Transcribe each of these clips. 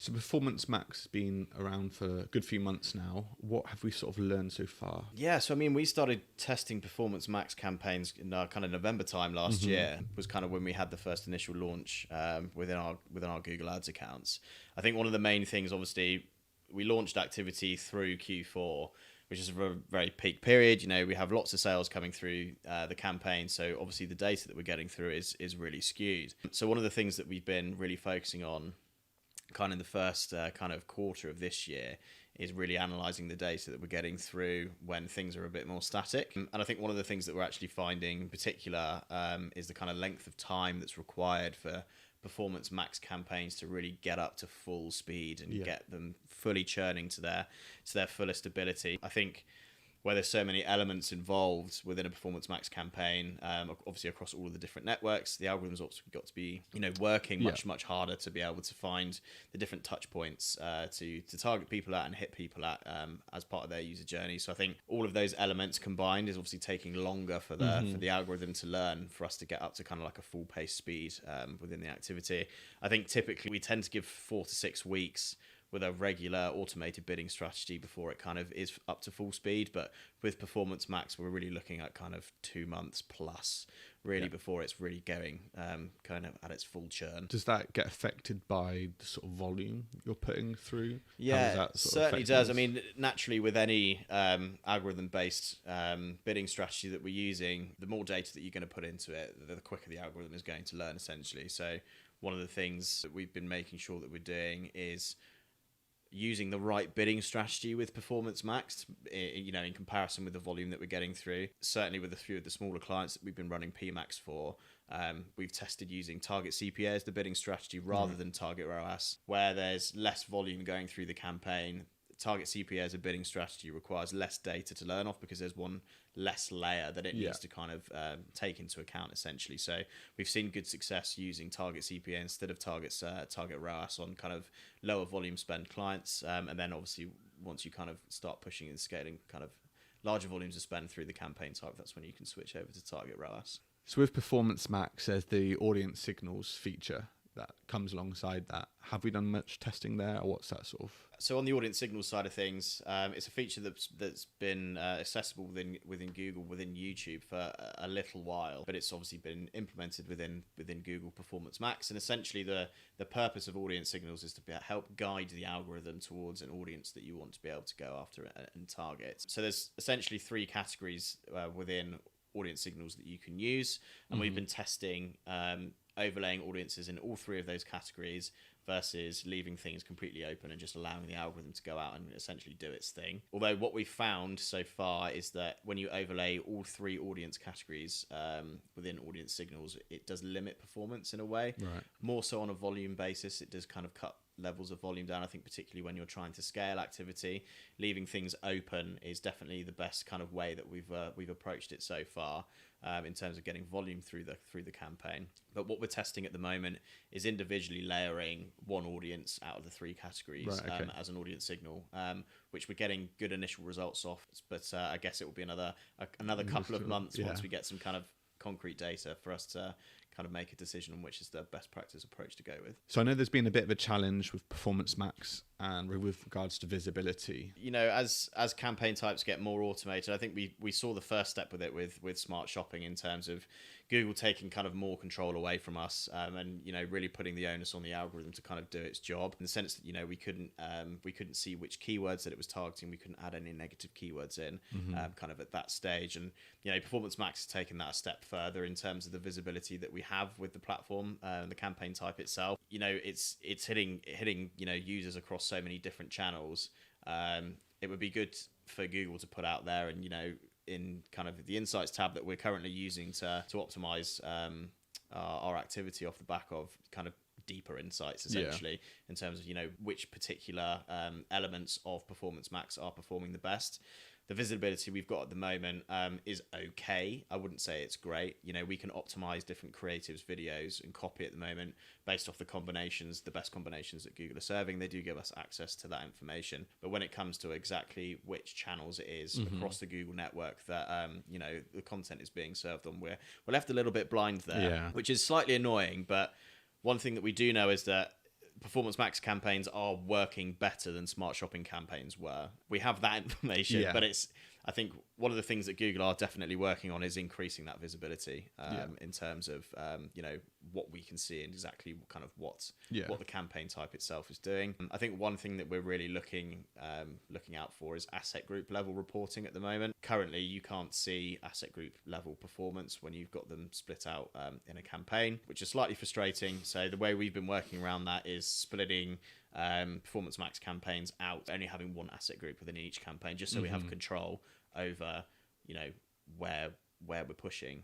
So Performance Max has been around for a good few months now. What have we sort of learned so far? Yeah, so I mean, we started testing Performance Max campaigns in kind of November time last year. Was kind of when we had the first initial launch within our Google Ads accounts. I think one of the main things, obviously, we launched activity through Q4, which is a very peak period. You know, we have lots of sales coming through the campaign, so obviously the data that we're getting through is really skewed. So one of the things that we've been really focusing on kind of in the first kind of quarter of this year is really analysing the data that we're getting through when things are a bit more static. And I think one of the things that we're actually finding in particular is the kind of length of time that's required for Performance Max campaigns to really get up to full speed and get them fully churning to their fullest ability. I think where there's so many elements involved within a Performance Max campaign, obviously across all of the different networks, the algorithms also got to be, working much harder to be able to find the different touch points to target people at and hit people at as part of their user journey. So I think all of those elements combined is obviously taking longer for the algorithm to learn, for us to get up to kind of like a full pace speed within the activity. I think typically we tend to give 4 to 6 weeks with a regular automated bidding strategy before it kind of is up to full speed. But with Performance Max, we're really looking at kind of 2 months plus, really, before it's really going kind of at its full churn. Does that get affected by the sort of volume you're putting through? Yeah, it certainly does. I mean, naturally, with any algorithm-based bidding strategy that we're using, the more data that you're going to put into it, the quicker the algorithm is going to learn, essentially. So one of the things that we've been making sure that we're doing is using the right bidding strategy with Performance Max, in comparison with the volume that we're getting through. Certainly with a few of the smaller clients that we've been running PMax for, we've tested using target CPA as the bidding strategy rather than target ROAS, where there's less volume going through the campaign. Target CPA as a bidding strategy requires less data to learn off because there's one less layer that it needs to kind of take into account, essentially. So we've seen good success using target CPA instead of target ROAS on kind of lower volume spend clients. And then obviously once you kind of start pushing and scaling kind of larger volumes of spend through the campaign type, that's when you can switch over to target ROAS. So with Performance Max, there's the audience signals feature that comes alongside that. Have we done much testing there, or what's that sort of? So on the audience signals side of things, it's a feature that's been accessible within Google, within YouTube for a little while, but it's obviously been implemented within Google Performance Max. And essentially the purpose of audience signals is to help guide the algorithm towards an audience that you want to be able to go after and target. So there's essentially 3 categories within audience signals that you can use, and we've been testing overlaying audiences in all 3 of those categories versus leaving things completely open and just allowing the algorithm to go out and essentially do its thing. Although what we've found so far is that when you overlay all 3 audience categories within audience signals, it does limit performance in a way. Right. More so on a volume basis, it does kind of cut levels of volume down. I think particularly when you're trying to scale activity, leaving things open is definitely the best kind of way that we've approached it so far. In terms of getting volume through the campaign. But what we're testing at the moment is individually layering one audience out of the 3 categories as an audience signal, which we're getting good initial results off. But I guess it will be another couple of months once we get some kind of concrete data for us to kind of make a decision on which is the best practice approach to go with. So I know there's been a bit of a challenge with Performance Max and with regards to visibility. As campaign types get more automated, I think we saw the first step with it with Smart Shopping in terms of Google taking kind of more control away from us and really putting the onus on the algorithm to kind of do its job, in the sense that we couldn't see which keywords that it was targeting. We couldn't add any negative keywords in kind of at that stage. And Performance Max has taken that a step further in terms of the visibility that we have with the platform and the campaign type itself. It's hitting users across so many different channels. It would be good for Google to put out there and in kind of the Insights tab that we're currently using to optimize our activity off the back of kind of deeper insights, essentially, in terms of which particular elements of Performance Max are performing the best. The visibility we've got at the moment is okay. I wouldn't say it's great. We can optimize different creatives, videos, and copy at the moment based off the best combinations that Google are serving. They do give us access to that information. But when it comes to exactly which channels it is across the Google network that the content is being served on, we're left a little bit blind there, which is slightly annoying. But one thing that we do know is that Performance Max campaigns are working better than Smart Shopping campaigns were. We have that information, Yeah. but I think one of the things that Google are definitely working on is increasing that visibility in terms of what we can see and exactly kind of what the campaign type itself is doing. I think one thing that we're really looking out for is asset group level reporting at the moment. Currently, you can't see asset group level performance when you've got them split out in a campaign, which is slightly frustrating. So the way we've been working around that is splitting Performance Max campaigns out, only having one asset group within each campaign, just so we have control over where we're pushing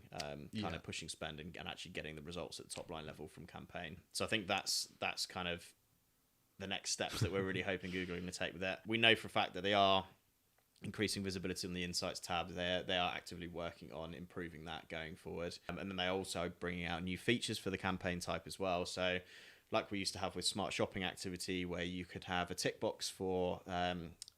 kind of pushing spend and actually getting the results at the top line level from campaign. So I think that's kind of the next steps that we're really hoping Google are going to take with that. We know for a fact that they are increasing visibility on the Insights tab. They are actively working on improving that going forward, and then they're also bringing out new features for the campaign type as well. So like we used to have with Smart Shopping activity, where you could have a tick box for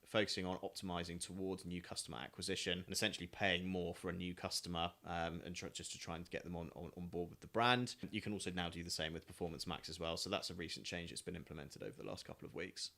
focusing on optimizing towards new customer acquisition and essentially paying more for a new customer and just to try and get them on board with the brand. You can also now do the same with Performance Max as well. So that's a recent change that's been implemented over the last couple of weeks.